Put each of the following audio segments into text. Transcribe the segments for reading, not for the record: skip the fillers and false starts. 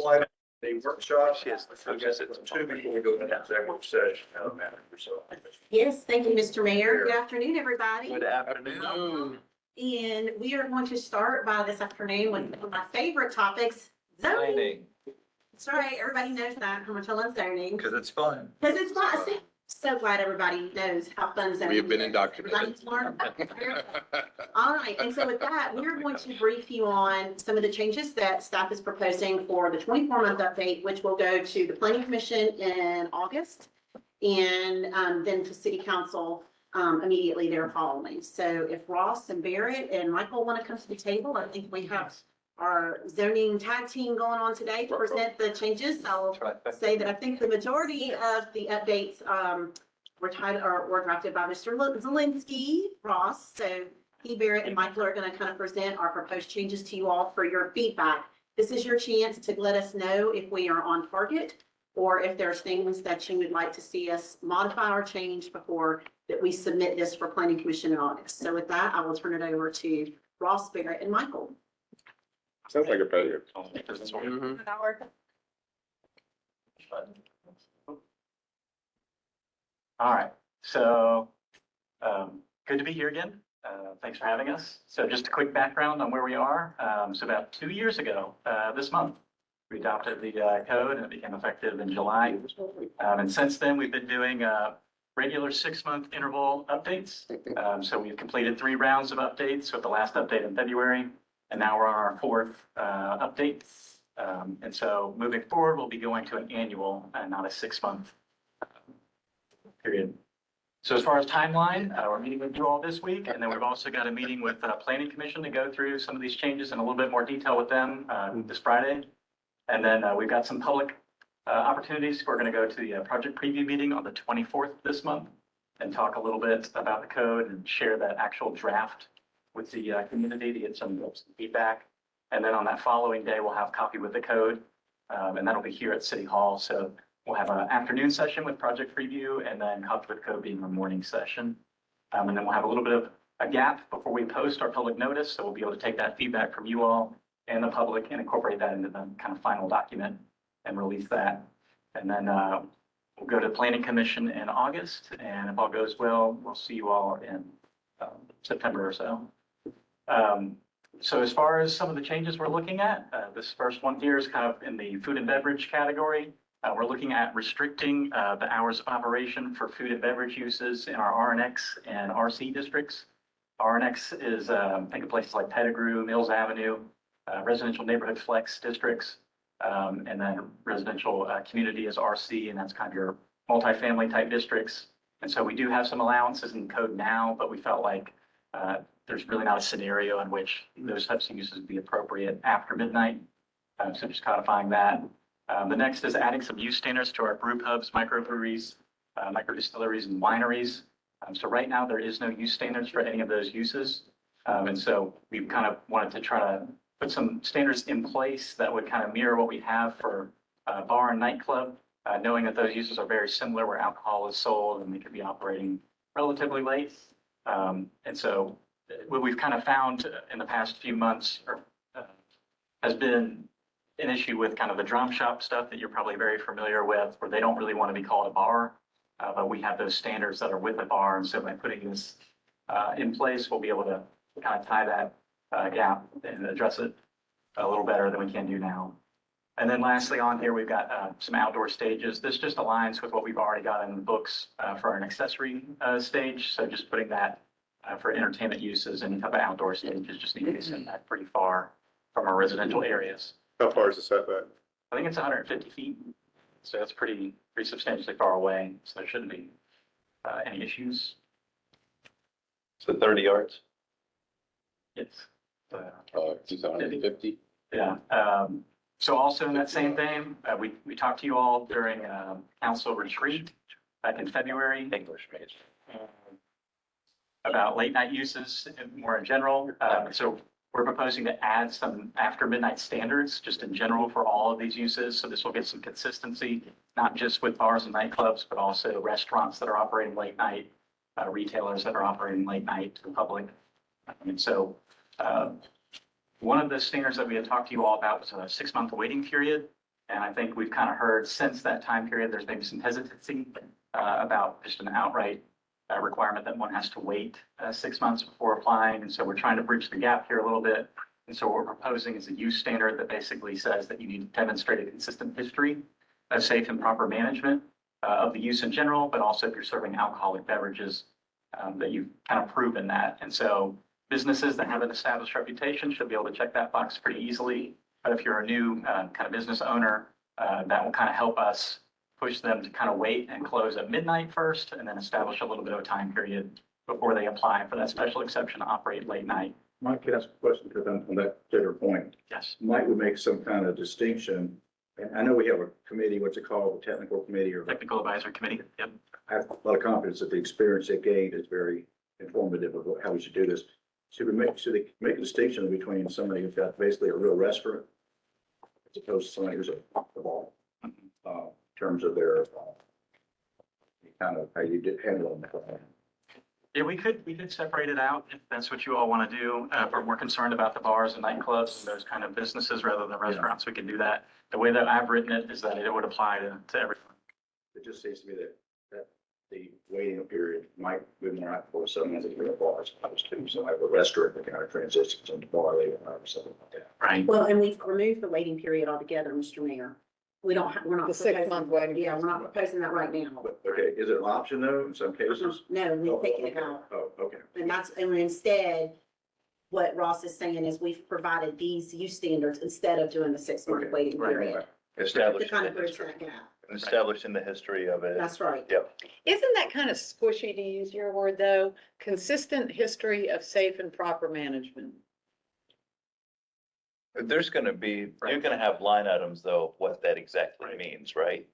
Slide the workshop. Yes. I guess it's two before we go into executive session. So. Yes, thank you, Mr. Mayor. Good afternoon, everybody. Good afternoon. And we are going to start by this afternoon with one of my favorite topics, zoning. Planning, That's right, everybody knows that, how much I love zoning. because it's fun. Because it's fun. See, so glad everybody knows how fun zoning is. We have been indoctrinated. All right, and so with that, we are going to brief you on some of the changes that staff is proposing for the 24-month update, which will go to the planning commission in August, and then to city council immediately there following. So if Ross and Barrett and Michael want to come to the table, I think we have our zoning tag team going on today to present the changes. I'll say that I think the majority of the updates were drafted by Mr. Zelinski, Ross. So he, Barrett, and Michael are going to kind of present our proposed changes to you all for your feedback. This is your chance to let us know if we are on target or if there's things that you would like to see us modify or change before that we submit this for planning commission in August. So with that, I will turn it over to Ross, Barrett, and Michael. Sounds like a pleasure. All right, so good to be here again. Thanks for having us. So just a quick background on where we are. So about 2 years ago, this month, we adopted the code and it became effective in July. And since then, we've been doing regular 6-month interval updates. So we've completed 3 rounds of updates with the last update in February. And now we're on our 4th update. And so moving forward, we'll be going to an annual and not a 6-month period. So as far as timeline, we're meeting with you all this week, and then we've also got a meeting with Planning Commission to go through some of these changes in a little bit more detail with them this Friday. And then we've got some public opportunities. We're going to go to the project preview meeting on the 24th this month and talk a little bit about the code and share that actual draft with the community to get some feedback. And then on that following day, we'll have copy with the code, and that'll be here at City Hall. So we'll have an afternoon session with project preview and then copy with code being a morning session. And then we'll have a little bit of a gap before we post our public notice. So we'll be able to take that feedback from you all and the public and incorporate that into the kind of final document and release that. And then we'll go to Planning Commission in August. And if all goes well, we'll see you all in September or so. So as far as some of the changes we're looking at, this first one here is kind of in the food and beverage category. We're looking at restricting the hours of operation for food and beverage uses in our RNX and RC districts. RNX is, think of places like Pettigrew, Mills Avenue, residential neighborhood flex districts, and then residential community is RC, and that's kind of your multifamily type districts. And so we do have some allowances in code now, but we felt like there's really not a scenario in which those types of uses would be appropriate after midnight. So just codifying that. The next is adding some use standards to our brew pubs, microbreweries, microdistilleries, and wineries. So right now there is no use standards for any of those uses. And so we kind of wanted to try to put some standards in place that would kind of mirror what we have for bar and nightclub, knowing that those uses are very similar where alcohol is sold and they could be operating relatively late. And so what we've kind of found in the past few months has been an issue with kind of the drum shop stuff that you're probably very familiar with, where they don't really want to be called a bar, but we have those standards that are with a bar. And so by putting this in place, we'll be able to kind of tie that gap and address it a little better than we can do now. And then lastly on here, we've got some outdoor stages. This just aligns with what we've already got in the books for an accessory stage. So just putting that for entertainment uses and type of outdoor stages just need to be set back pretty far from our residential areas. How far is the setback? I think it's 150 feet, so that's pretty substantially far away, so there shouldn't be any issues. So 30 yards. Yes. 150? Yeah. So also in that same vein, we talked to you all during council retreat back in February. English major. About late night uses more in general. So we're proposing to add some after midnight standards just in general for all of these uses. So this will get some consistency, not just with bars and nightclubs, but also restaurants that are operating late night, retailers that are operating late night to the public. And so one of the standards that we had talked to you all about was a 6-month waiting period. And I think we've kind of heard since that time period, there's maybe some hesitancy about just an outright requirement that one has to wait 6 months before applying. And so we're trying to bridge the gap here a little bit. And so what we're proposing is a use standard that basically says that you need to demonstrate a consistent history of safe and proper management of the use in general, but also if you're serving alcoholic beverages, that you've kind of proven that. And so businesses that have an established reputation should be able to check that box pretty easily. But if you're a new kind of business owner, that will kind of help us push them to kind of wait and close at midnight first, and then establish a little bit of a time period before they apply for that special exception to operate late night. Mike, can I ask a question, because on that particular point, Yes. might we make some kind of distinction? And I know we have a committee, what's it called, a technical committee, or Technical Advisory Committee. Yep. I have a lot of confidence that the experience they've gained is very informative of how we should do this. Should they make a distinction between somebody who's got basically a real restaurant as opposed to somebody who's a ball, in terms of their, kind of how you did handle them? Yeah, we could separate it out if that's what you all want to do. If we're more concerned about the bars and nightclubs and those kind of businesses rather than restaurants, we can do that. The way that I've written it is that it would apply to everyone. It just seems to me that the waiting period might be more applicable to someone that's in a bar as opposed to some type of restaurant that kind of transitions into bar later or something like that. Right. Well, and we've removed the waiting period altogether, Mr. Mayor. We're not. The 6-month waiting. Yeah, we're not proposing that right now. But, okay, is it an option though, in some cases? No, we've taken it okay. out. Oh, okay. And instead, what Ross is saying is we've provided these use standards instead of doing the 6-month Okay. waiting Right, period. To Establishing kind the of bridge history, that gap. establishing the history of it. That's right. Yep. Isn't that kind of squishy, to use your word, though? Consistent history of safe and proper management. There's gonna be, you're gonna have line items though, of what that exactly Right. means, right?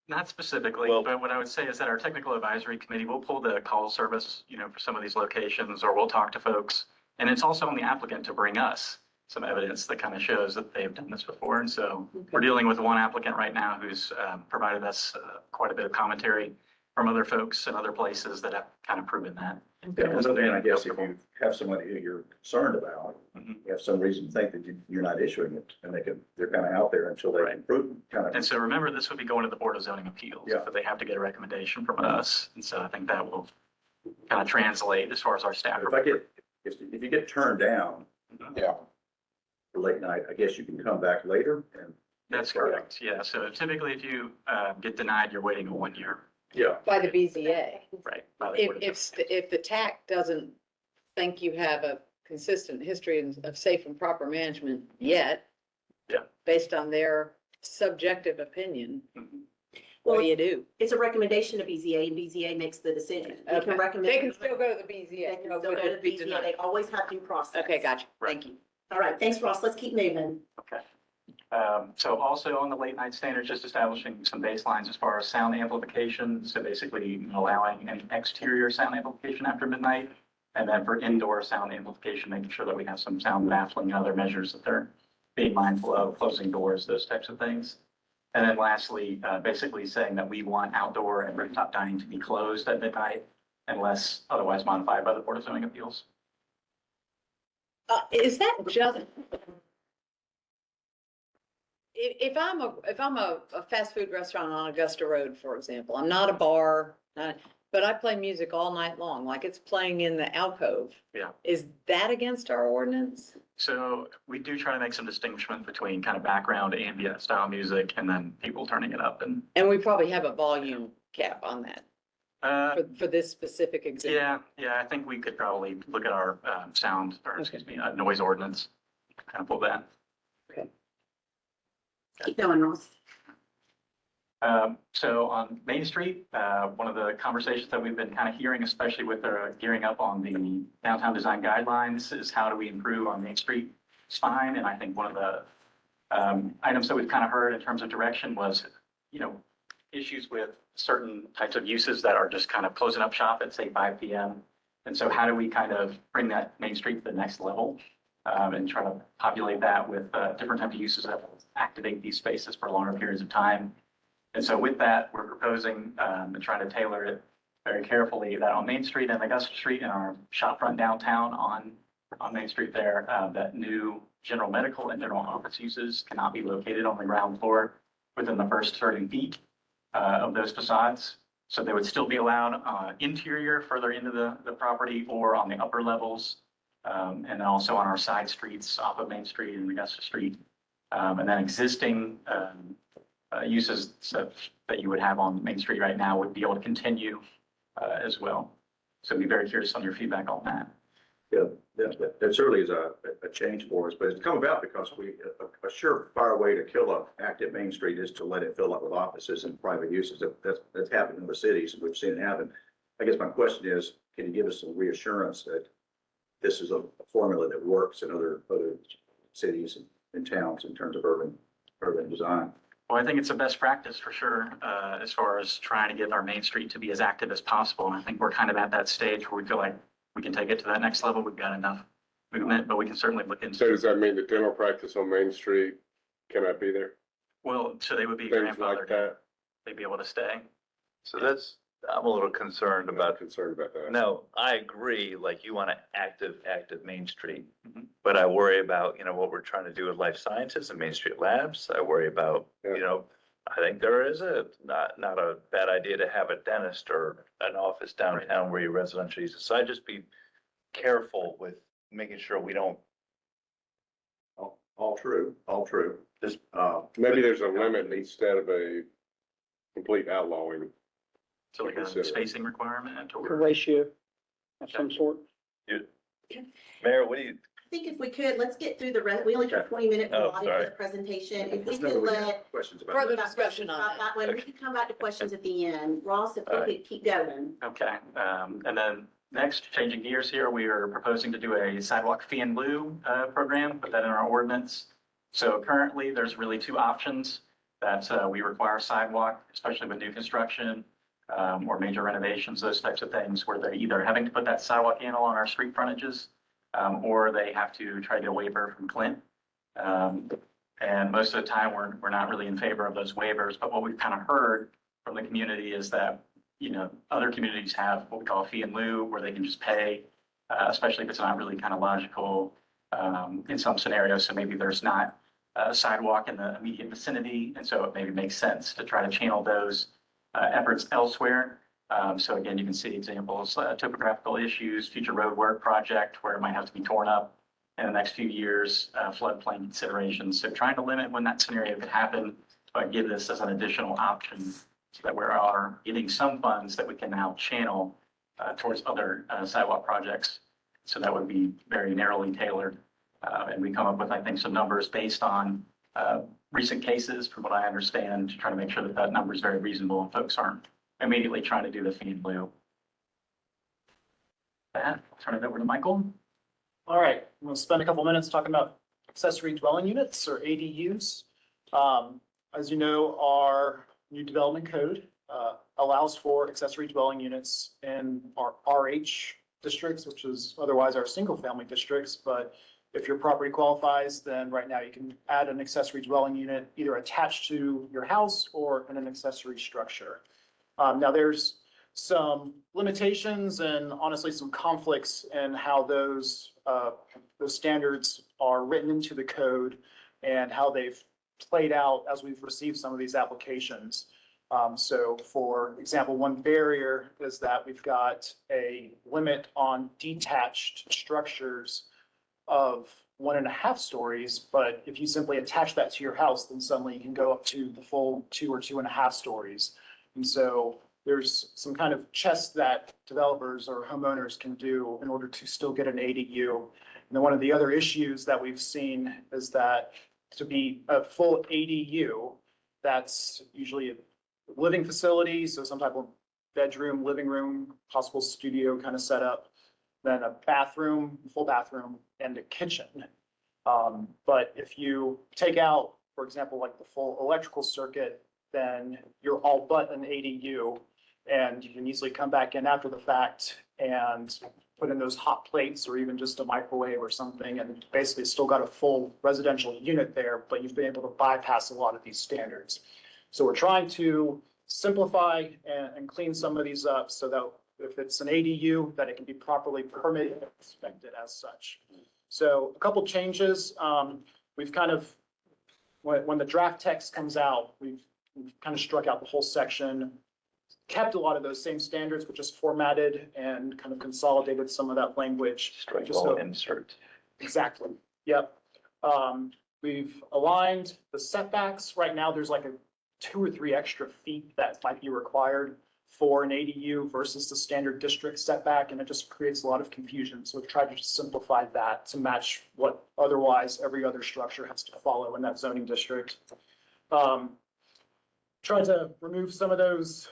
Not specifically, Well- but what I would say is that our technical advisory committee will pull the call service, for some of these locations, or we'll talk to folks. And it's also on the applicant to bring us some evidence that kind of shows that they've done this before. And so we're dealing with one applicant right now who's provided us quite a bit of commentary from other folks and other places that have kind of proven that. Yeah, and so then I guess if you have somebody who you're concerned about, Mhm. you have some reason to think that you're not issuing it, and they're kind of out there until they Right. can prove, kind And of. so remember, this would be going to the Board of Zoning Appeals, Yeah. but they have to get a recommendation from us. And so I think that will kind of translate as far as our staff. If you get turned down Yeah. for late night, I guess you can come back later and. That's correct. Yeah. So typically if you get denied, you're waiting a 1 year. Yeah. By the BZA. Right. by the Board of If the TAC doesn't think you have a consistent history of safe and proper management yet. Yeah. Based on their subjective opinion, Mhm. what Well, do you do? it's a recommendation to BZA and BZA makes the decision. They Okay. can recommend. They can still go to the They BZA. can but still would go to it be BZA. denied? They always have due process. Okay, gotcha. Thank you. All right, thanks, Ross. Let's keep moving. Okay. So also on the late night standards, just establishing some baselines as far as sound amplification. So basically allowing an exterior sound amplification after midnight. And then for indoor sound amplification, making sure that we have some sound baffling and other measures that they're being mindful of, closing doors, those types of things. And then lastly, basically saying that we want outdoor and rooftop dining to be closed at midnight unless otherwise modified by the Board of Zoning Appeals. Is that just? If I'm a fast food restaurant on Augusta Road, for example, I'm not a bar, but I play music all night long, like it's playing in the alcove. Yeah. Is that against our ordinance? So we do try to make some distinction between kind of background ambient style music and then people turning it up and, And we probably have a volume cap on that for this specific example. yeah, I think we could probably look at our sound, or excuse me, noise ordinance, kind of pull that. Keep going, Ross. So on Main Street, one of the conversations that we've been kind of hearing, especially with their gearing up on the downtown design guidelines, is how do we improve our Main Street spine? And I think one of the items that we've kind of heard in terms of direction was, issues with certain types of uses that are just kind of closing up shop at, say, 5 PM. And so how do we kind of bring that Main Street to the next level and try to populate that with different types of uses that will activate these spaces for longer periods of time? And so with that, we're proposing and trying to tailor it very carefully that on Main Street and Augusta Street and our shop front downtown on Main Street there, that new general medical and general office uses cannot be located on the ground floor within the first 30 feet of those facades. So they would still be allowed interior further into the property or on the upper levels. And then also on our side streets off of Main Street and Augusta Street. And then existing uses that you would have on Main Street right now would be able to continue as well. So I'd be very curious on your feedback on that. Yeah, that certainly is a change for us, but it's come about because a surefire way to kill a active Main Street is to let it fill up with offices and private uses. That's happened in other cities, and we've seen it happen. I guess my question is, can you give us some reassurance that this is a formula that works in other cities and towns in terms of urban design? Well, I think it's a best practice for sure, as far as trying to get our Main Street to be as active as possible. And I think we're kind of at that stage where we feel like we can take it to that next level. We've got enough movement, but we can certainly look into. So does that mean the dental practice on Main Street cannot be there? Well, so they would be Things like grandfathered. that? They'd be able to stay. So that's, I'm a little concerned I'm about, not concerned about that. no, I agree, like you want an active Main Street. Mhm. But I worry about, what we're trying to do with life sciences and Main Street Labs. I worry about, Yeah. I think there is not a bad idea to have a dentist or an office downtown where you residential uses. So I'd just be careful with making sure we don't All true. just, Maybe there's a limit instead of a complete outlawing. So like a Consider. spacing requirement A or. ratio of some sort. Mayor, what do you, I think if we could, let's get through we only took 20 minutes Oh, allotted for sorry. the presentation. If we Just could know we have let. questions about Further that. discussion on about that. one, we can come back to questions at the end. Ross, if All we could keep going. Okay, and then next, changing gears here, we are proposing to do a sidewalk fee in lieu program, put that in our ordinance. So currently, there's really two options that we require sidewalk, especially with new construction or major renovations, those types of things, where they're either having to put that sidewalk in along our street frontages or they have to try to get a waiver from Clint. And most of the time, we're not really in favor of those waivers, but what we've kind of heard from the community is that other communities have what we call a fee in lieu, where they can just pay, especially if it's not really kind of logical in some scenarios. So maybe there's not a sidewalk in the immediate vicinity, and so it maybe makes sense to try to channel those efforts elsewhere. So again, you can see examples, topographical issues, future road work project where it might have to be torn up in the next few years, floodplain considerations. So trying to limit when that scenario could happen, but give this as an additional option so that we are getting some funds that we can now channel towards other sidewalk projects. So that would be very narrowly tailored. And we come up with, I think, some numbers based on recent cases, from what I understand, to try to make sure that that number is very reasonable and folks aren't immediately trying to do the fee in lieu. That, I'll turn it over to Michael. All right, we'll spend a couple minutes talking about accessory dwelling units or ADUs. As you know, our new development code allows for accessory dwelling units in our RH districts, which is otherwise our single family districts. But if your property qualifies, then right now you can add an accessory dwelling unit either attached to your house or in an accessory structure. Now there's some limitations and honestly some conflicts in how those standards are written into the code and how they've played out as we've received some of these applications. So for example, one barrier is that we've got a limit on detached structures of 1.5 stories, but if you simply attach that to your house, then suddenly you can go up to the full 2 or 2.5 stories. And so there's some kind of chess that developers or homeowners can do in order to still get an ADU. And then one of the other issues that we've seen is that to be a full ADU, that's usually a living facility, so some type of bedroom, living room, possible studio kind of setup, then a bathroom, full bathroom, and a kitchen. But if you take out, for example, like the full electrical circuit, then you're all but an ADU. And you can easily come back in after the fact and put in those hot plates or even just a microwave or something, and basically still got a full residential unit there, but you've been able to bypass a lot of these standards. So we're trying to simplify and clean some of these up so that if it's an ADU, that it can be properly permitted and inspected as such. So a couple changes, we've kind of, when the draft text comes out, we've kind of struck out the whole section, kept a lot of those same standards, but just formatted and kind of consolidated some of that language. Strike Just all so- insert. Exactly, yep. We've aligned the setbacks. Right now, there's like 2 or 3 extra feet that might be required for an ADU versus the standard district setback, and it just creates a lot of confusion. So we've tried to just simplify that to match what otherwise every other structure has to follow in that zoning district. Tried to remove some of those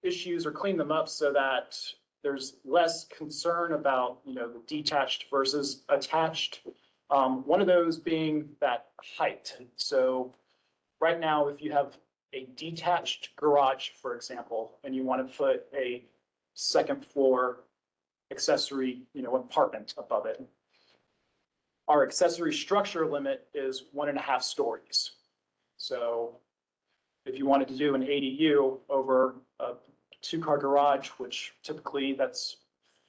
issues or clean them up so that there's less concern about, the detached versus attached. One of those being that height. So right now, if you have a detached garage, for example, and you want to put a second floor accessory, apartment above it, our accessory structure limit is 1.5 stories. So if you wanted to do an ADU over a 2-car garage, which typically that's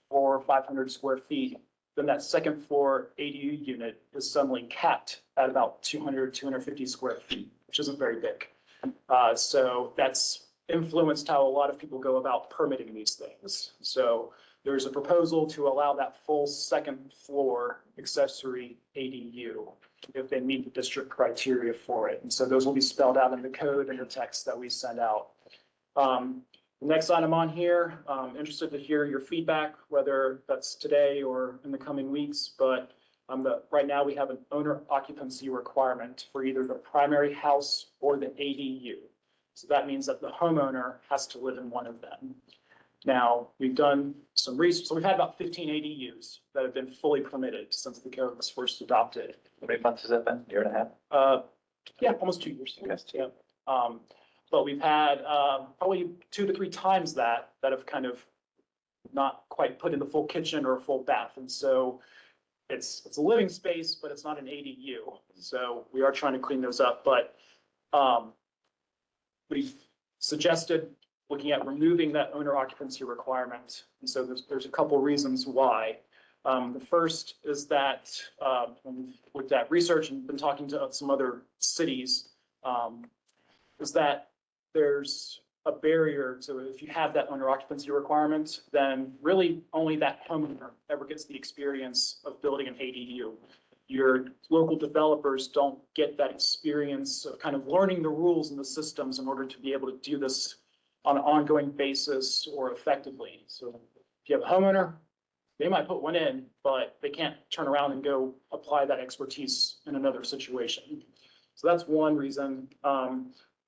400 or 500 square feet, then that second floor ADU unit is suddenly capped at about 200, 250 square feet, which isn't very big. So that's influenced how a lot of people go about permitting these things. So there's a proposal to allow that full second floor accessory ADU if they meet the district criteria for it. And so those will be spelled out in the code and the text that we send out. The next item on here, interested to hear your feedback, whether that's today or in the coming weeks, but right now we have an owner occupancy requirement for either the primary house or the ADU. So that means that the homeowner has to live in one of them. Now, we've done some research, so we've had about 15 ADUs that have been fully permitted since the code was first adopted. How many months has that been? Year and a half? Yeah, almost 2 years. Yes. Yeah. But we've had probably 2 to 3 times that have kind of not quite put in the full kitchen or a full bath. And so it's a living space, but it's not an ADU. So we are trying to clean those up, but we've suggested looking at removing that owner occupancy requirement. And so there's a couple reasons why. The first is that when we've looked at research and been talking to some other cities, is that there's a barrier to, if you have that owner occupancy requirement, then really only that homeowner ever gets the experience of building an ADU. Your local developers don't get that experience of kind of learning the rules and the systems in order to be able to do this on an ongoing basis or effectively. So if you have a homeowner, they might put one in, but they can't turn around and go apply that expertise in another situation. So that's one reason.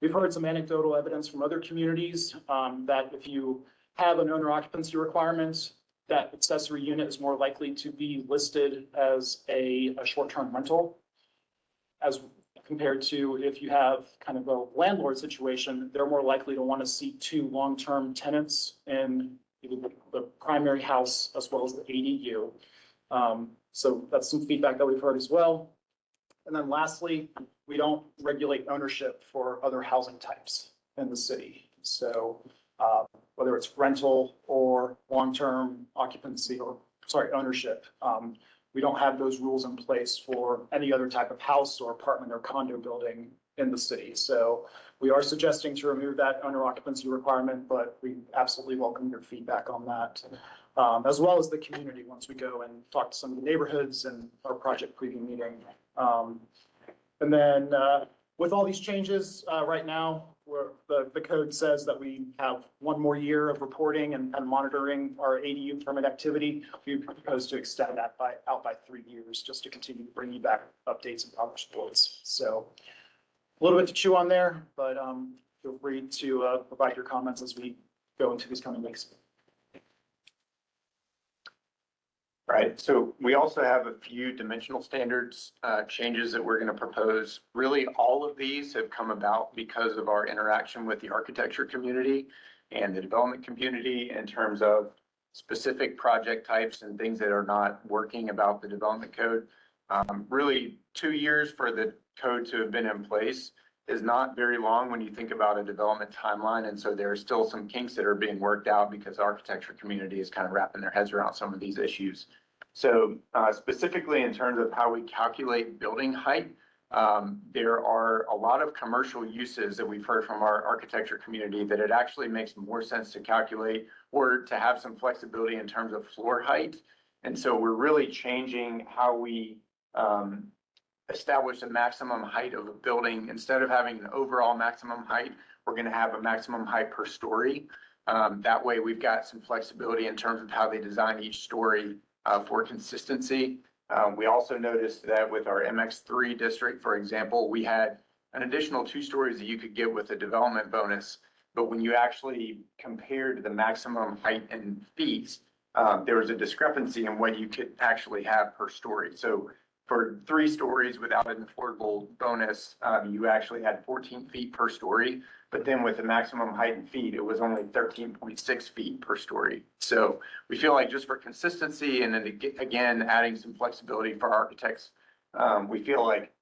We've heard some anecdotal evidence from other communities that if you have an owner occupancy requirement, that accessory unit is more likely to be listed as a short-term rental as compared to if you have kind of a landlord situation, they're more likely to want to see 2 long-term tenants in either the primary house as well as the ADU. So that's some feedback that we've heard as well. And then lastly, we don't regulate ownership for other housing types in the city. So whether it's rental or long-term occupancy or, ownership, we don't have those rules in place for any other type of house or apartment or condo building in the city. So we are suggesting to remove that owner occupancy requirement, but we absolutely welcome your feedback on that. As well as the community once we go and talk to some of the neighborhoods and our project preview meeting. And then with all these changes right now, the code says that we have 1 more year of reporting and monitoring our ADU permit activity. We propose to extend that out by 3 years just to continue to bring you back updates and progress reports. So a little bit to chew on there, but feel free to provide your comments as we go into these coming weeks. Right, so we also have a few dimensional standards changes that we're going to propose. Really, all of these have come about because of our interaction with the architecture community and the development community in terms of specific project types and things that are not working about the development code. Really, 2 years for the code to have been in place is not very long when you think about a development timeline. And so there are still some kinks that are being worked out because the architecture community is kind of wrapping their heads around some of these issues. So specifically in terms of how we calculate building height, there are a lot of commercial uses that we've heard from our architecture community that it actually makes more sense to calculate or to have some flexibility in terms of floor height. And so we're really changing how we establish a maximum height of a building. Instead of having an overall maximum height, we're going to have a maximum height per story. That way we've got some flexibility in terms of how they design each story for consistency. We also noticed that with our MX3 district, for example, we had an additional 2 stories that you could get with a development bonus. But when you actually compared the maximum height in feet, there was a discrepancy in what you could actually have per story. So for 3 stories without an affordable bonus, you actually had 14 feet per story. But then with the maximum height in feet, it was only 13.6 feet per story. So we feel like just for consistency and then again, adding some flexibility for architects, we feel like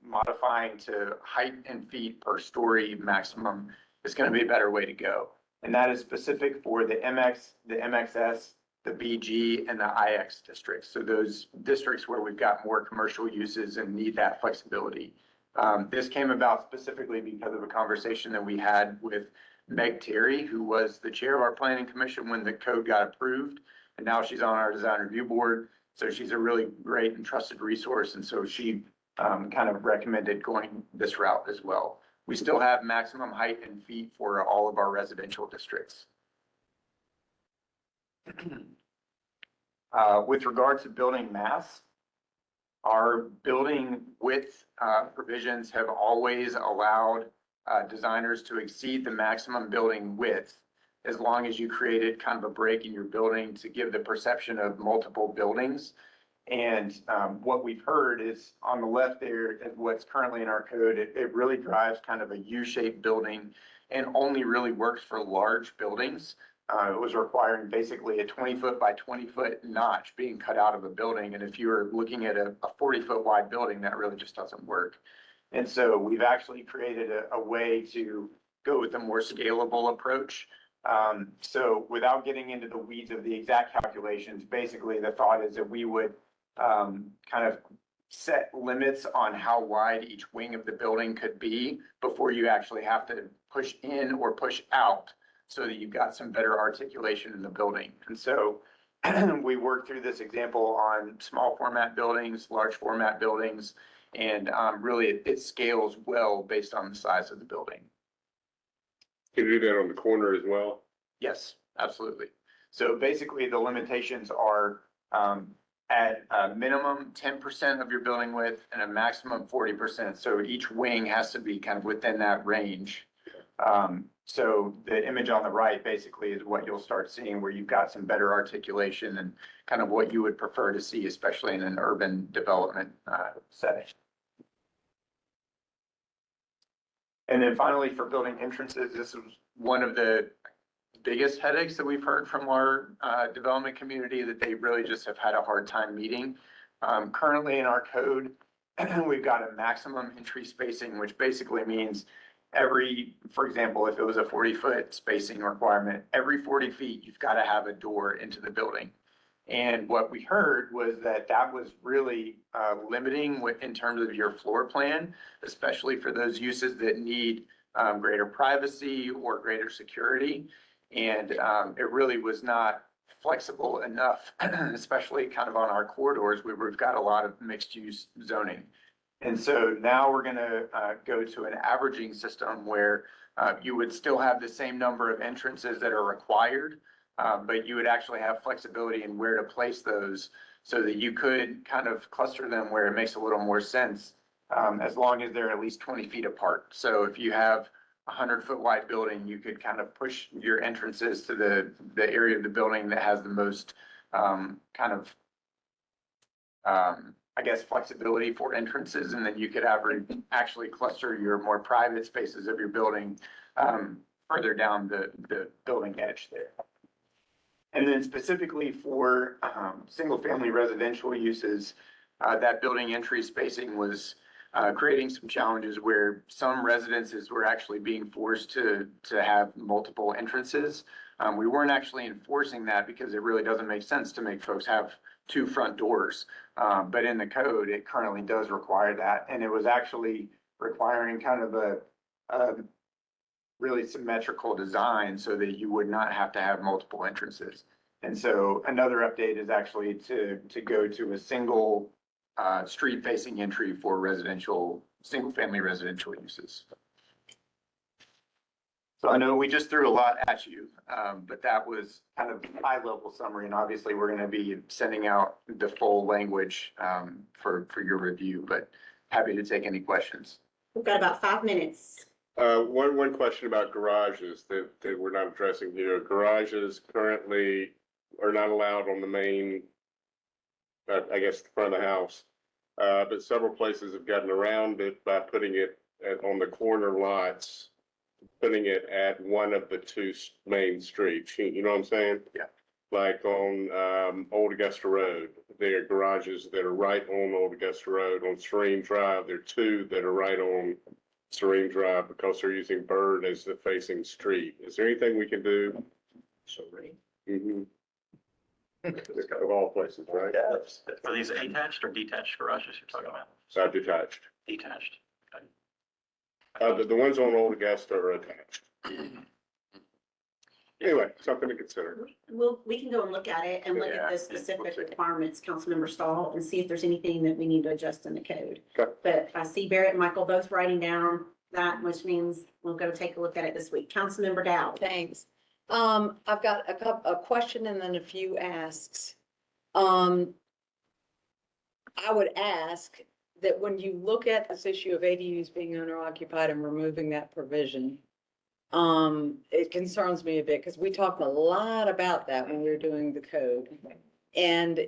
modifying to height in feet per story maximum is going to be a better way to go. And that is specific for the MX, the MXS, the BG, and the IX districts. So those districts where we've got more commercial uses and need that flexibility. This came about specifically because of a conversation that we had with Meg Terry, who was the chair of our planning commission when the code got approved. And now she's on our design review board. So she's a really great and trusted resource. And so she kind of recommended going this route as well. We still have maximum height in feet for all of our residential districts. With regard to building mass, our building width provisions have always allowed designers to exceed the maximum building width as long as you created kind of a break in your building to give the perception of multiple buildings. And what we've heard is on the left there, what's currently in our code, it really drives kind of a U-shaped building and only really works for large buildings. It was requiring basically a 20-foot by 20-foot notch being cut out of a building. And if you were looking at a 40-foot wide building, that really just doesn't work. And so we've actually created a way to go with a more scalable approach. So without getting into the weeds of the exact calculations, basically the thought is that we would kind of set limits on how wide each wing of the building could be before you actually have to push in or push out, so that you've got some better articulation in the building. And so we worked through this example on small format buildings, large format buildings, and really it scales well based on the size of the building. Can you do that on the corner as well? Yes, absolutely. So basically the limitations are at a minimum 10% of your building width and a maximum 40%. So each wing has to be kind of within that range. So the image on the right basically is what you'll start seeing where you've got some better articulation and kind of what you would prefer to see, especially in an urban development setting. And then finally, for building entrances, this was one of the biggest headaches that we've heard from our development community that they really just have had a hard time meeting. Currently in our code, we've got a maximum entry spacing, which basically means for example, if it was a 40-foot spacing requirement, every 40 feet, you've got to have a door into the building. And what we heard was that was really limiting in terms of your floor plan, especially for those uses that need greater privacy or greater security. And it really was not flexible enough, especially kind of on our corridors where we've got a lot of mixed use zoning. And so now we're going to go to an averaging system where you would still have the same number of entrances that are required, but you would actually have flexibility in where to place those so that you could kind of cluster them where it makes a little more sense, as long as they're at least 20 feet apart. So if you have a 100-foot wide building, you could kind of push your entrances to the area of the building that has the most kind of I guess, flexibility for entrances, and then you could actually cluster your more private spaces of your building further down the building edge there. And then specifically for single-family residential uses, that building entry spacing was creating some challenges where some residences were actually being forced to have multiple entrances. We weren't actually enforcing that because it really doesn't make sense to make folks have two front doors. But in the code, it currently does require that, and it was actually requiring kind of a really symmetrical design so that you would not have to have multiple entrances. And so another update is actually to go to a single street facing entry for residential, single family residential uses. So I know we just threw a lot at you, but that was kind of high level summary, and obviously we're gonna be sending out the full language for your review, but happy to take any questions. We've got about 5 minutes. One question about garages that we're not addressing here. Garages currently are not allowed on the main, I guess, the front of the house. But several places have gotten around it by putting it on the corner lots, putting it at one of the two main streets. You know what I'm saying? Yeah. Like on Old Augusta Road, there are garages that are right on Old Augusta Road. On Serene Drive, there are two that are right on Serene Drive because they're using Bird as the facing street. Is there anything we can do? Serene. Mm-hmm. Of all places, right? Yes. Are these attached or detached garages you're talking about? Side detached. Detached. Okay. The ones on Old Augusta are attached. Anyway, something to consider. We can go and look at it and look at the specific we'll see. requirements, Councilmember Stahl, and see if there's anything that we need to adjust in the code. Okay. But I see Barrett and Michael both writing down that, which means we'll go take a look at it this week. Councilmember Dow. Thanks. I've got a question and then a few asks. I would ask that when you look at this issue of ADUs being owner occupied and removing that provision, it concerns me a bit because we talked a lot about that when we were doing the code. And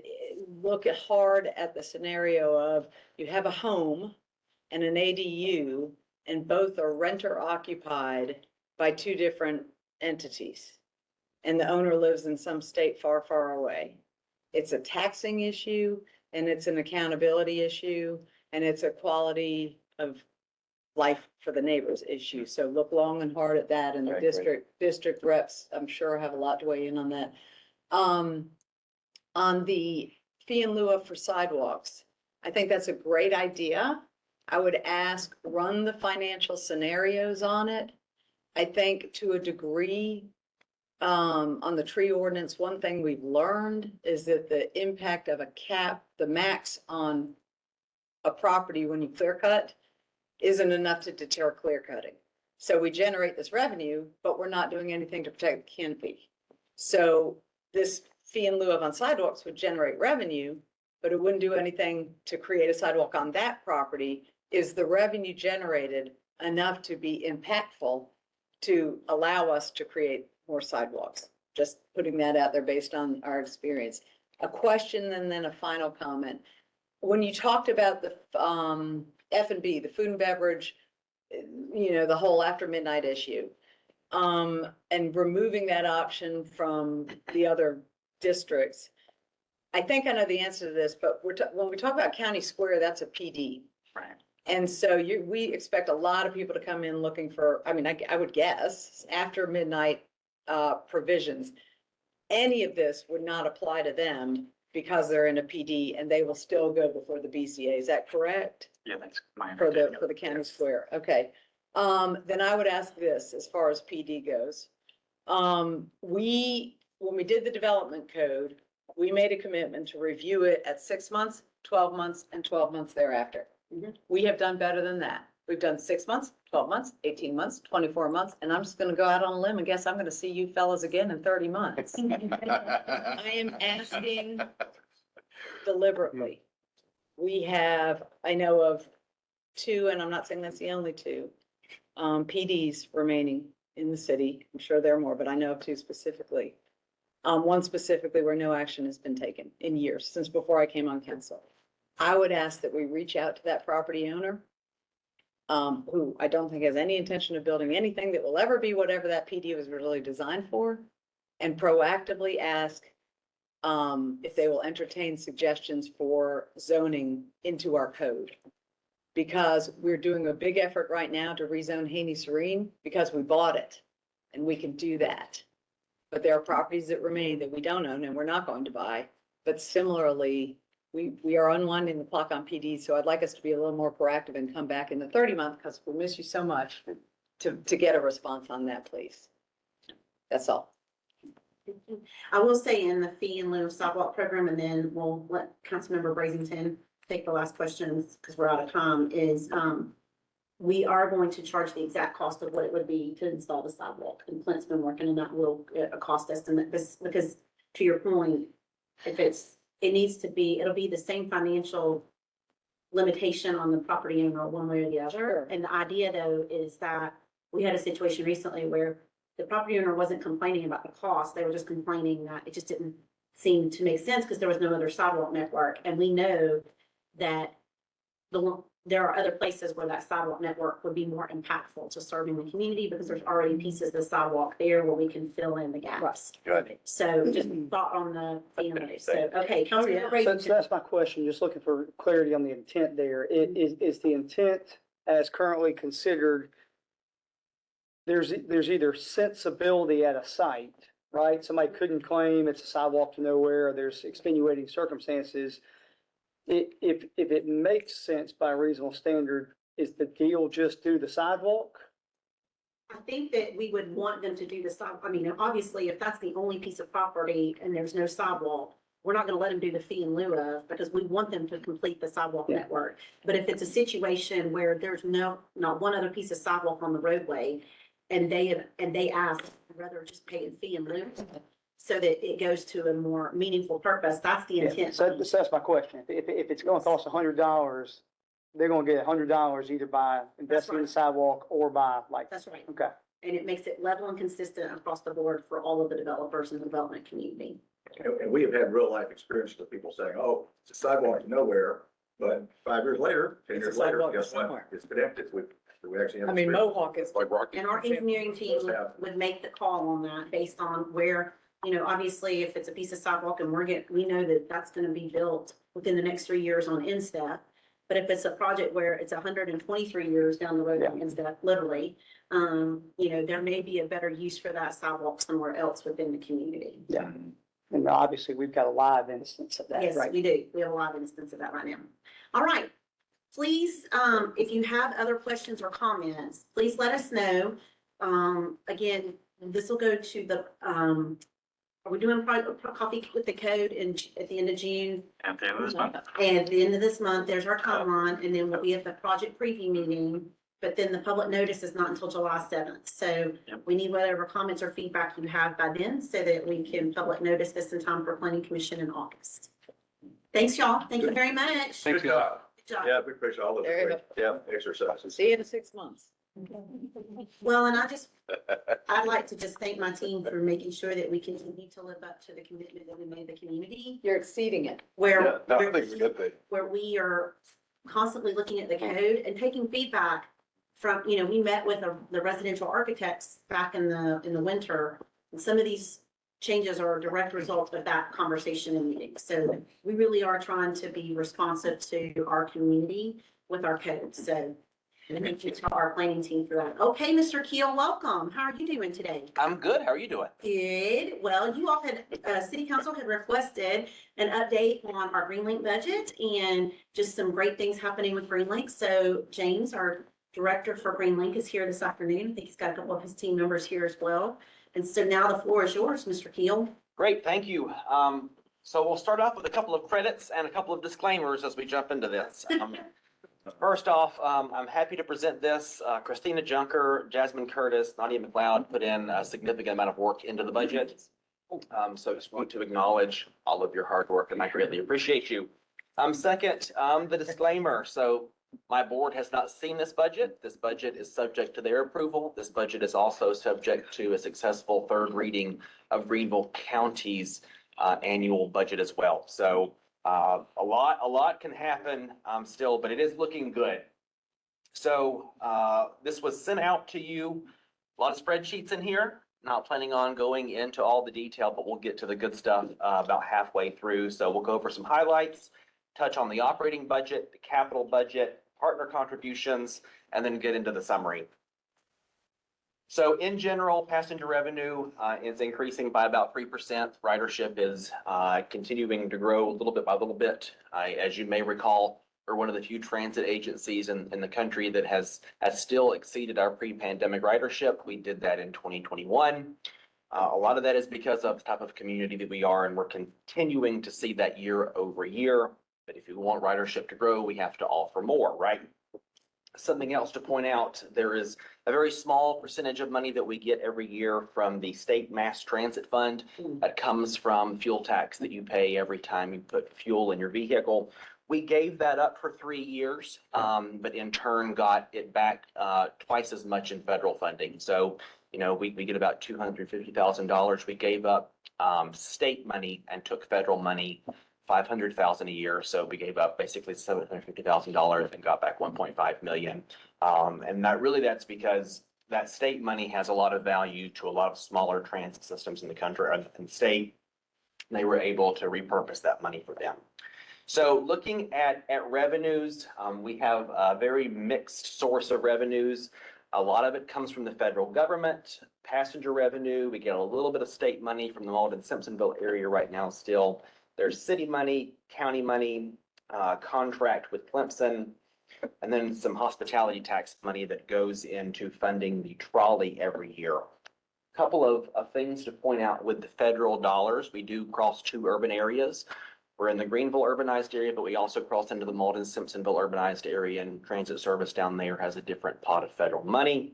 look hard at the scenario of you have a home and an ADU and both are renter occupied by two different entities. And the owner lives in some state far, far away. It's a taxing issue and it's an accountability issue and it's a quality of life for the neighbors issue. So look long and hard at that, and the I agree. district reps, I'm sure, have a lot to weigh in on that. On the fee in lieu of for sidewalks, I think that's a great idea. I would ask, run the financial scenarios on it. I think to a degree, on the tree ordinance, one thing we've learned is that the impact of a cap, the max on a property when you clear cut isn't enough to deter clear cutting. So we generate this revenue, but we're not doing anything to protect the canopy. So this fee in lieu of on sidewalks would generate revenue, but it wouldn't do anything to create a sidewalk on that property. Is the revenue generated enough to be impactful to allow us to create more sidewalks? Just putting that out there based on our experience. A question and then a final comment. When you talked about the F&B, the food and beverage, the whole after midnight issue, and removing that option from the other districts, I think I know the answer to this, but when we talk about County Square, that's a PD. Right. And so we expect a lot of people to come in looking for, I would guess, after midnight provisions. Any of this would not apply to them because they're in a PD and they will still go before the BCA. Is that correct? Yeah, that's my For understanding. the County Square, okay. Then I would ask this, as far as PD goes. When we did the development code, we made a commitment to review it at 6 months, 12 months, and 12 months thereafter. Mhm. We have done better than that. We've done 6 months, 12 months, 18 months, 24 months, and I'm just gonna go out on a limb and guess I'm gonna see you fellas again in 30 months. I am asking deliberately. I know of two, and I'm not saying that's the only two, PDs remaining in the city. I'm sure there are more, but I know of two specifically. One specifically where no action has been taken in years, since before I came on council. I would ask that we reach out to that property owner, who I don't think has any intention of building anything that will ever be whatever that PD was really designed for, and proactively ask if they will entertain suggestions for zoning into our code. Because we're doing a big effort right now to rezone Haney Serene because we bought it and we can do that. But there are properties that remain that we don't own and we're not going to buy But similarly, we are unwinding the clock on PD, so I'd like us to be a little more proactive and come back in the 30-month, because we'll miss you so much, to get a response on that, please. That's all. I will say in the fee in lieu of sidewalk program, and then we'll let Councilmember Brazington take the last questions because we're out of time, is, we are going to charge the exact cost of what it would be to install the sidewalk. And Clint's been working on that little, a cost estimate, because to your point, if it needs to be, it'll be the same financial limitation on the property owner one way or the other. Sure. And the idea though is that we had a situation recently where the property owner wasn't complaining about the cost. They were just complaining that it just didn't seem to make sense because there was no other sidewalk network. And we know that there are other places where that sidewalk network would be more impactful to serving the community because there's already pieces of sidewalk there where we can fill in the gaps. Good. So just thought on the family. So, okay, Councilmember So Brazington. that's my question, just looking for clarity on the intent there. Is the intent as currently considered, there's either sensibility at a site, right? Somebody couldn't claim it's a sidewalk to nowhere, or there's extenuating circumstances. If it makes sense by a reasonable standard, is the deal just do the sidewalk? I think that we would want them to do the sidewalk. I mean, obviously, if that's the only piece of property and there's no sidewalk, we're not gonna let them do the fee in lieu of, because we want them to complete the sidewalk Yeah. network. But if it's a situation where there's not one other piece of sidewalk on the roadway, and they ask, I'd rather just pay a fee in lieu, so that it goes to a more meaningful purpose, that's the Yeah, intent. so that's my question. If it's gonna cost $100, they're gonna get $100 either by investing in the right. sidewalk or by like, That's right. okay. And it makes it level and consistent across the board for all of the developers in the development community. And we have had real life experiences of people saying, oh, it's a sidewalk to nowhere, but 5 years later, 10 It's a years later, sidewalk guess what? somewhere. It's connected. We actually have. I mean, experience. Mohawk is. Like Rocky. And our engineering team Those have- would make the call on that based on where, obviously, if it's a piece of sidewalk and we know that that's gonna be built within the next 3 years on Instep. But if it's a project where it's 123 years down the road on Instep, literally, there may be a better use for that sidewalk somewhere else within the community. Yeah. And obviously, we've got a live instance of that, Yes, right? we do. We have a lot of instances of that right now. All right. Please, if you have other questions or comments, please let us know. Again, this will go to the, are we doing coffee with the code at the end of June? At the end of this month. And at the end of this month, there's our timeline, and then we'll be at the project preview meeting. But then the public notice is not until July 7th. So Yep. we need whatever comments or feedback you have by then so that we can public notice this in time for planning commission in August. Thanks, y'all. Thank you very much. Good job. Good job. Yeah, we appreciate all of There you the exercises. See you in 6 months. Well, and I'd like to just thank my team for making sure that we continue to live up to the commitment that we made the community, You're exceeding it. where good thing. where we are constantly looking at the code and taking feedback from, we met with the residential architects back in the winter. And some of these changes are a direct result of that conversation and meeting. So we really are trying to be responsive to our community with our code. So thank you to our planning team for that. Okay, Mr. Keel, welcome. How are you doing today? I'm good. How are you doing? Good. Well, you all had, city council had requested an update on our GreenLink budget and just some great things happening with GreenLink. So James, our director for GreenLink, is here this afternoon. I think he's got a couple of his team members here as well. And so now the floor is yours, Mr. Keel. Great, thank you. So we'll start off with a couple of credits and a couple of disclaimers as we jump into this. First off, I'm happy to present this. Christina Junker, Jasmine Curtis, Nadia McLeod put in a significant amount of work into the budget. So just want to acknowledge all of your hard work and I greatly appreciate you. Second, the disclaimer. So my board has not seen this budget. This budget is subject to their approval. This budget is also subject to a successful third reading of Greenville County's annual budget as well. So a lot can happen still, but it is looking good. So this was sent out to you, a lot of spreadsheets in here. Not planning on going into all the detail, but we'll get to the good stuff about halfway through. So we'll go over some highlights, touch on the operating budget, the capital budget, partner contributions, and then get into the summary. So in general, passenger revenue is increasing by about 3%. Ridership is continuing to grow a little bit by little bit. As you may recall, we're one of the few transit agencies in the country that has still exceeded our pre-pandemic ridership. We did that in 2021. A lot of that is because of the type of community that we are, and we're continuing to see that year over year. But if you want ridership to grow, we have to offer more, right? Something else to point out, there is a very small percentage of money that we get every year from the state mass transit fund that comes from fuel tax that you pay every time you put fuel in your vehicle. We gave that up for 3 years, but in turn got it back twice as much in federal funding. So, you know, we get about $250,000. We gave up state money and took federal money, $500,000 a year. So we gave up basically $750,000 and got back 1.5 million. And that's because that state money has a lot of value to a lot of smaller transit systems in the country and the state. They were able to repurpose that money for them. So looking at revenues, we have a very mixed source of revenues. A lot of it comes from the federal government, passenger revenue. We get a little bit of state money from the Malden-Simpsonville area right now still. There's city money, county money, contract with Clemson, and then some hospitality tax money that goes into funding the trolley every year. Couple of things to point out with the federal dollars. We do cross 2 urban areas. We're in the Greenville urbanized area, but we also cross into the Malden-Simpsonville urbanized area, and transit service down there has a different pot of federal money.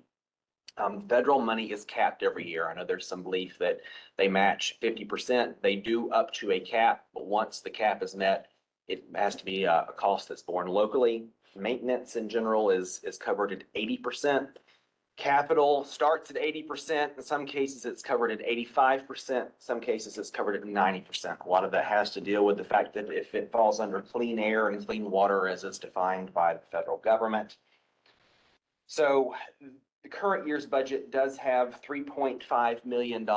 Federal money is capped every year. I know there's some belief that they match 50%. They do up to a cap, but once the cap is met, it has to be a cost that's borne locally. Maintenance in general is covered at 80%. Capital starts at 80%. In some cases, it's covered at 85%. In some cases, it's covered at 90%. A lot of that has to deal with the fact that if it falls under clean air and clean water as it's defined by the federal government. So the current year's budget does have $3.5 million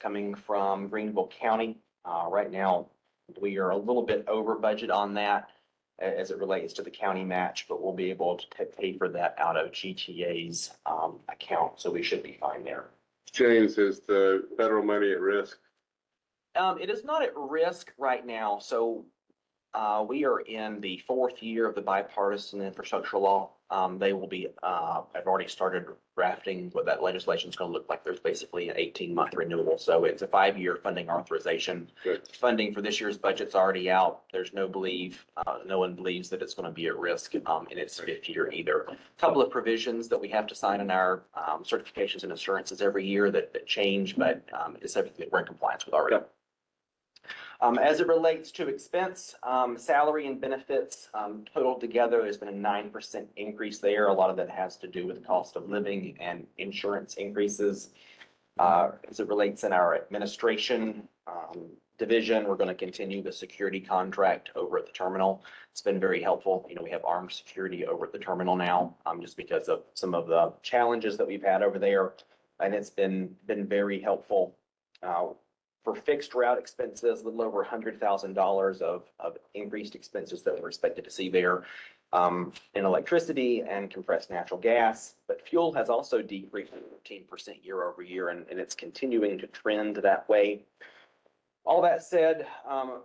coming from Greenville County. Right now, we are a little bit over budget on that as it relates to the county match, but we'll be able to pay for that out of GTA's account, so we should be fine there. James, is the federal money at risk? It is not at risk right now. So we are in the 4th year of the bipartisan infrastructure law. They will be, I've already started drafting what that legislation is going to look like. There's basically an 18-month renewal. So it's a 5-year funding authorization. Good. Funding for this year's budget's already out. There's no one believes that it's going to be at risk in its 5th year either. A couple of provisions that we have to sign in our certifications and assurances every year that change, but it's everything that we're in compliance with already. Okay. As it relates to expense, salary and benefits, totaled together, there's been a 9% increase there. A lot of that has to do with cost of living and insurance increases. As it relates in our administration division, we're going to continue the security contract over at the terminal. It's been very helpful. You know, we have armed security over at the terminal now, just because of some of the challenges that we've had over there, and it's been very helpful. For fixed route expenses, a little over $100,000 of increased expenses that we're expected to see there in electricity and compressed natural gas. But fuel has also decreased 15% year over year, and it's continuing to trend that way. All that said,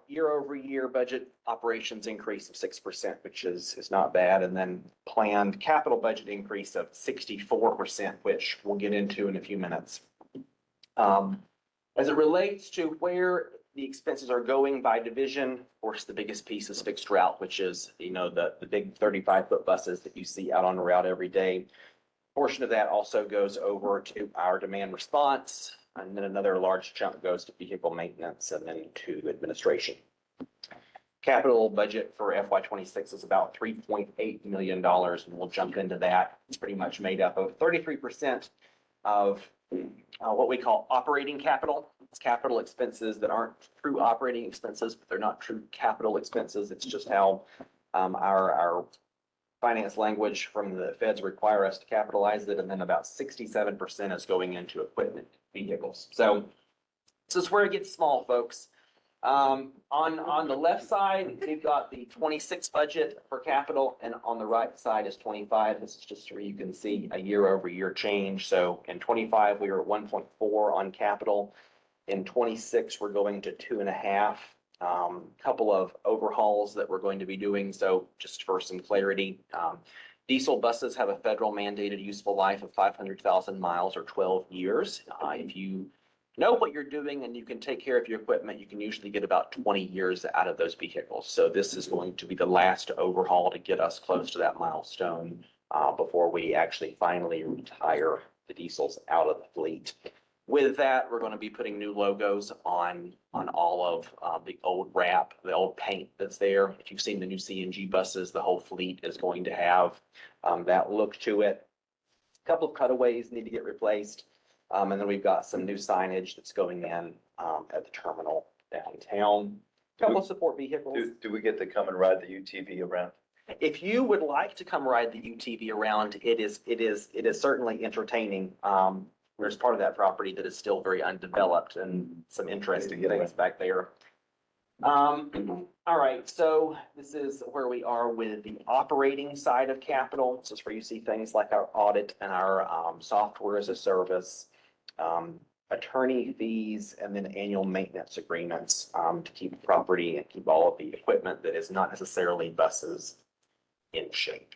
year over year budget operations increase of 6%, which is not bad. And then planned capital budget increase of 64%, which we'll get into in a few minutes. As it relates to where the expenses are going by division, of course, the biggest piece is fixed route, which is, you know, the big 35-foot buses that you see out on the route every day. Portion of that also goes over to our demand response, and then another large chunk goes to vehicle maintenance and then to administration. Capital budget for FY26 is about $3.8 million, and we'll jump into that. It's pretty much made up of 33% of what we call operating capital. It's capital expenses that aren't true operating expenses, but they're not true capital expenses. It's just how our finance language from the feds require us to capitalize it. And then about 67% is going into equipment vehicles. So this is where it gets small, folks. On the left side, we've got the 26 budget for capital, and on the right side is 25. This is just where you can see a year-over-year change. So in 25, we were at 1.4 on capital. In 26, we're going to 2.5. Couple of overhauls that we're going to be doing. So just for some clarity, diesel buses have a federal mandated useful life of 500,000 miles or 12 years. If you know what you're doing and you can take care of your equipment, you can usually get about 20 years out of those vehicles. So this is going to be the last overhaul to get us close to that milestone before we actually finally retire the diesels out of the fleet. With that, we're going to be putting new logos on all of the old wrap, the old paint that's there. If you've seen the new CNG buses, the whole fleet is going to have that look to it. A couple of cutaways need to get replaced. And then we've got some new signage that's going in at the terminal downtown. Couple of support vehicles. Do we get to come and ride the UTV around? If you would like to come ride the UTV around, it is certainly entertaining. There's part of that property that is still very undeveloped and some interesting things back there. All right, so this is where we are with the operating side of capital. This is where you see things like our audit and our software as a service, attorney fees, and then annual maintenance agreements to keep the property and keep all of the equipment that is not necessarily buses in shape.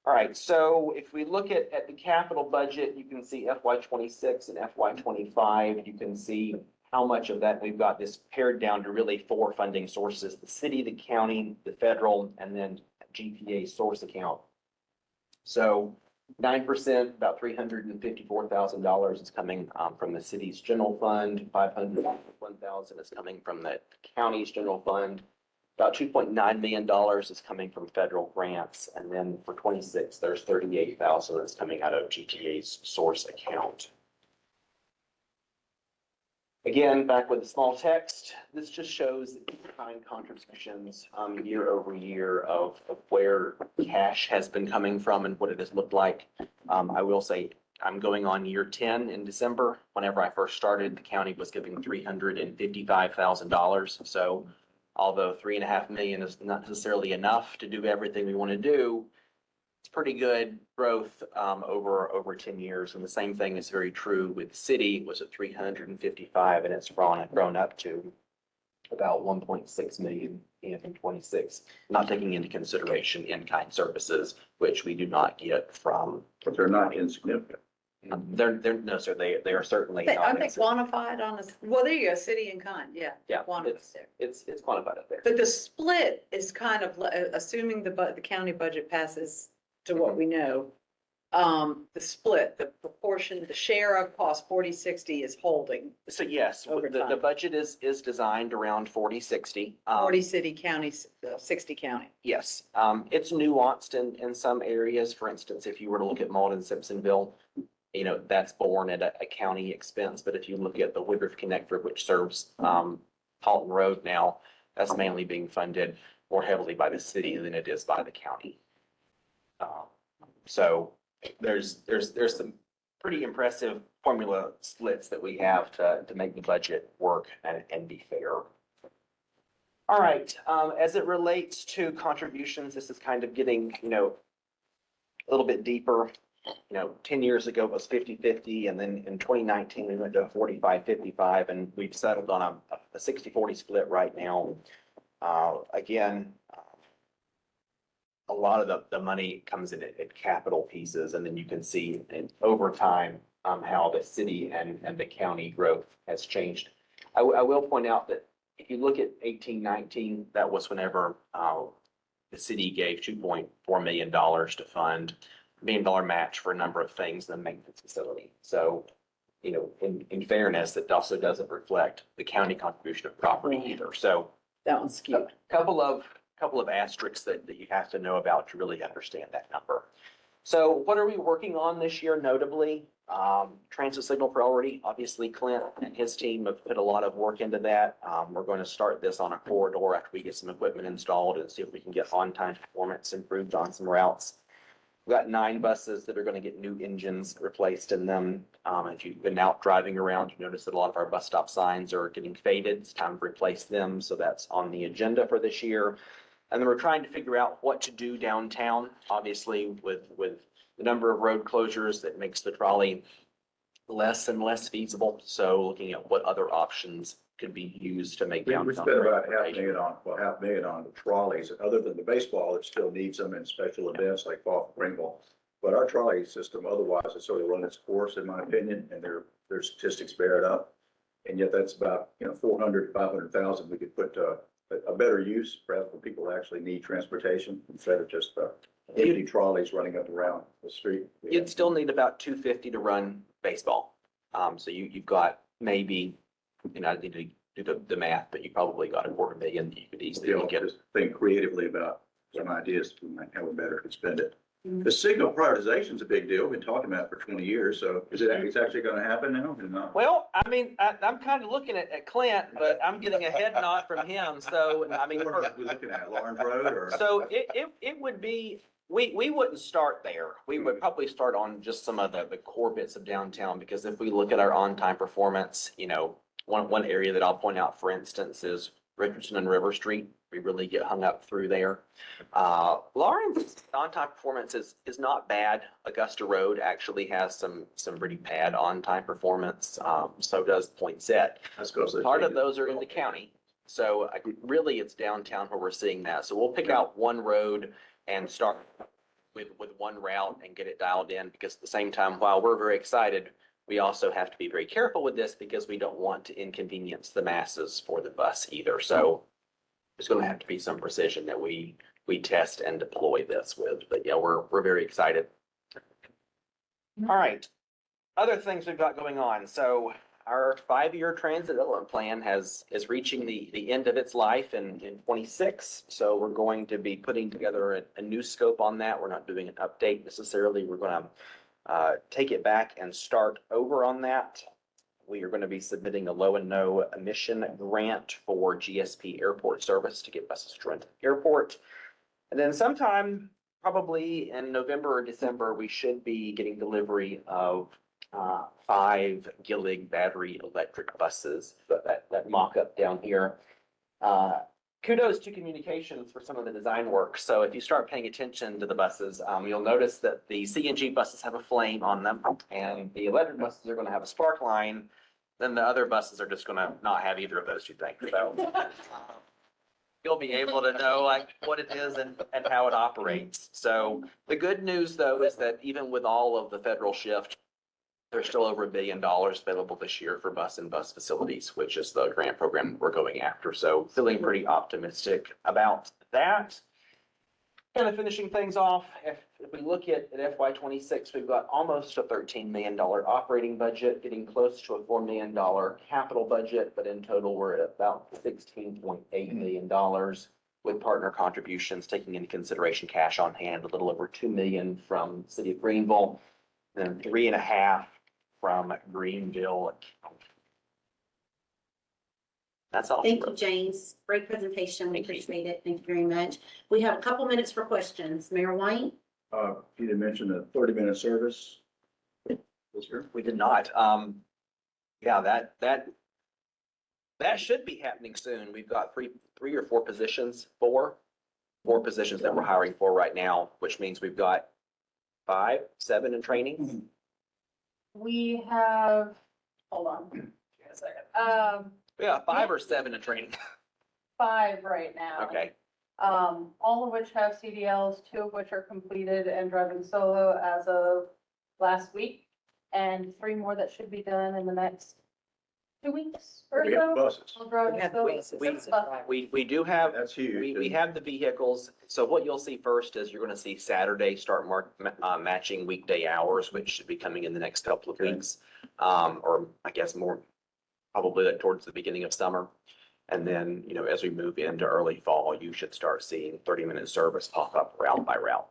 All right, so if we look at the capital budget, you can see FY 26 and FY 25. You can see how much of that we've got this pared down to really 4 funding sources: the city, the county, the federal, and then GPA source account. So 9%, about $354,000 is coming from the city's general fund. $501,000 is coming from the county's general fund. About $2.9 million is coming from federal grants. And then for 26, there's $38,000 that's coming out of GTA's source account. Again, back with the small text, this just shows the kind contributions year over year of where cash has been coming from and what it has looked like. I will say I'm going on year 10 in December. Whenever I first started, the county was giving $355,000. So although $3.5 million is not necessarily enough to do everything we want to do, it's pretty good growth over 10 years. And the same thing is very true with the city. It was at 355 and it's grown up to about 1.6 million in 26, not taking into consideration in-kind services, which we do not get from. But they're not insignificant. They're no, sir, they are certainly not. Aren't they quantified on a, well, there you go, city and kind, yeah. Yeah, Quantified it's there. it's quantified up there. But the split is kind of, assuming the county budget passes to what we know, the split, the proportion, the share of cost 40-60 is holding, So yes, Over the time. budget is designed around 40-60. 40 city counties, 60 county. Yes, it's nuanced in some areas. For instance, if you were to look at Malden, Simpsonville, you know, that's borne at a county expense. But if you look at the Woodruff Connector, which serves Halton Road now, that's mainly being funded more heavily by the city than it is by the county. So there's some pretty impressive formula splits that we have to make the budget work and be fair. All right, as it relates to contributions, this is kind of getting, you know, a little bit deeper. You know, 10 years ago it was 50-50, and then in 2019 we went to 45-55, and we've settled on a 60-40 split right now. Again, a lot of the money comes in at capital pieces, and then you can see over time how the city and the county growth has changed. I will point out that if you look at 18-19, that was whenever the city gave $2.4 million to fund $1 million match for a number of things in the maintenance facility. So, you know, in fairness, it also doesn't reflect the county contribution of property either. So That one's skewed. couple of asterisks that you have to know about to really understand that number. So what are we working on this year notably? Transit signal priority, obviously Clint and his team have put a lot of work into that. We're going to start this on a corridor after we get some equipment installed and see if we can get on-time performance improved on some routes. We've got 9 buses that are gonna get new engines replaced in them. If you've been out driving around, you notice that a lot of our bus stop signs are getting faded. It's time to replace them, so that's on the agenda for this year. And then we're trying to figure out what to do downtown, obviously with the number of road closures that makes the trolley less and less feasible. So looking at what other options could be used to make We downtown. spent about transportation. $500,000 on the trolleys, other than the baseball, it still needs them in special events like fall Pringle. But our trolley system otherwise has sort of run its course, in my opinion, and their statistics bear it up. And yet that's about, 400, 500,000 we could put to a better use, perhaps for people who actually need transportation instead of just empty trolleys running up around the street. You'd still need about 250 to run baseball. So you've got maybe, I need to do the math, but you probably got $250,000 that you could easily look at. Just think creatively about some ideas, we might have a better spend it. The signal prioritization is a big deal. We've been talking about it for 20 years. So it's actually going to happen now or not? Well, I mean, I'm kind of looking at Clint, but I'm getting a head nod from him. So, I mean, We're looking at Lawrence Road or? so it would be, we wouldn't start there. We would probably start on just some of the core bits of downtown, because if we look at our on-time performance, one area that I'll point out, for instance, is Richardson and River Street. We really get hung up through there. Lawrence on-time performance is not bad. Augusta Road actually has some pretty bad on-time performance. So does Poinsett. That's because Part of those are in the county. So really it's downtown where we're seeing that. So we'll pick out one road and start with one route and get it dialed in, because at the same time, while we're very excited, we also have to be very careful with this because we don't want to inconvenience the masses for the bus either. So there's going to have to be some precision that we test and deploy this with. But yeah, we're very excited. All right. Other things we've got going on. So our 5-year transit development plan is reaching the end of its life in 26. So we're going to be putting together a new scope on that. We're not doing an update necessarily. We're going to take it back and start over on that. We are going to be submitting a low and no emission grant for GSP airport service to get buses to Renton Airport. And then sometime probably in November or December, we should be getting delivery of 5 Gillig battery electric buses. That mock-up down here. Kudos to communications for some of the design work. So if you start paying attention to the buses, you'll notice that the CNG buses have a flame on them, and the electric buses are going to have a spark line. Then the other buses are just going to not have either of those two things. So you'll be able to know what it is and how it operates. So the good news though is that even with all of the federal shift, there's still over $1 billion available this year for bus and bus facilities, which is the grant program we're going after. So feeling pretty optimistic about that. Kind of finishing things off, if we look at FY26, we've got almost a $13 million operating budget, getting close to a $4 million capital budget, but in total, we're at about $16.8 million with partner contributions, taking into consideration cash on hand, a little over $2 million from the city of Greenville, and $3.5 million from Greenville. That's all. Thank you, James. Great presentation. We Thank you. appreciate it. Thank you very much. We have a couple minutes for questions. Mayor White? You didn't mention the 30-minute service this year? We did not. Yeah, that should be happening soon. We've got three or four positions, four positions that we're hiring for right now, which means we've got 5, 7 in training. We have, hold on, give me a second. We got 5 or 7 in training. 5 right now. Okay. All of which have CDLs, 2 of which are completed and driving solo as of last week. And 3 more that should be done in the next 2 weeks or We have so. buses. Will drive We have solo. buses. Six buses. We do have, That's huge. we have the vehicles. So what you'll see first is you're going to see Saturday start matching weekday hours, which should be coming in the next couple of Okay. weeks. Or I guess more probably towards the beginning of summer. And then, as we move into early fall, you should start seeing 30-minute service pop up route by route.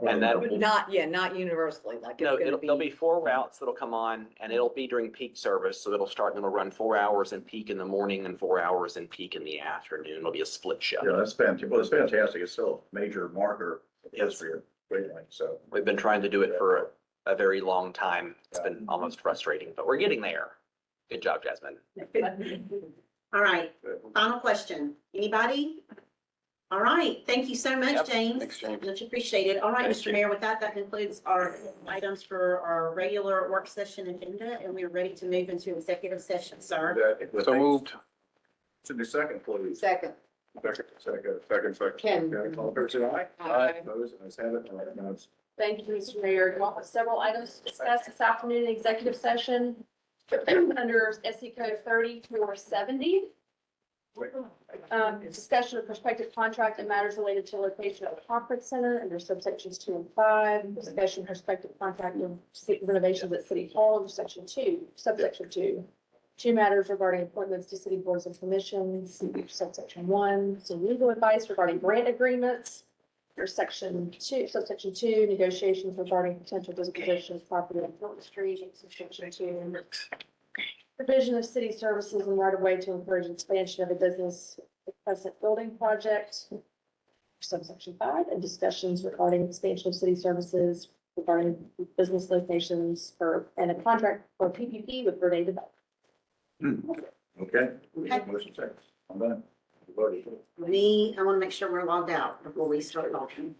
And that will, Not universally, like it's no, gonna there'll be be. 4 routes that'll come on, and it'll be during peak service. So it'll start and it'll run 4 hours in peak in the morning and 4 hours in peak in the afternoon. It'll be a split shift. Yeah, that's fantastic. Well, it's fantastic. It's still a major marker of history of straight line, so. We've been trying to do it for a very long time. It's been almost frustrating, but we're getting there. Good job, Jasmine. All right, final question. Anybody? All right, thank you so much, Yep. James. Thanks, James. Much appreciated. All right, Thank Mr. you. Mayor, with that concludes our items for our regular work session agenda, and we're ready to move into executive session, sir. So moved. To the second, please. Second. Second. Ken. Okay, all fair say aye. Aye. Opposed, ayes have it. All right, now it's Thank you, Mr. Mayor. You all have several items to discuss this afternoon in executive session under SC Code 3470. Discussion of prospective contract and matters related to location of the conference center under subsections 2 and 5. Discussion of prospective contract and renovations at City Hall under subsection 2. 2 matters regarding appointments to city boards and commissions, subsection 1. Some legal advice regarding grant agreements. There's subsection 2, negotiations regarding potential disposition of property on Fulton Street, subsection 2. Provision of city services and right of way to encourage expansion of a business present building project. Subsection 5, and discussions regarding expansion of city services regarding business locations and a contract for PPP with Verde Development. okay. Okay. Motion second. I'm done. Voted. I want to make sure we're logged out before we start talking.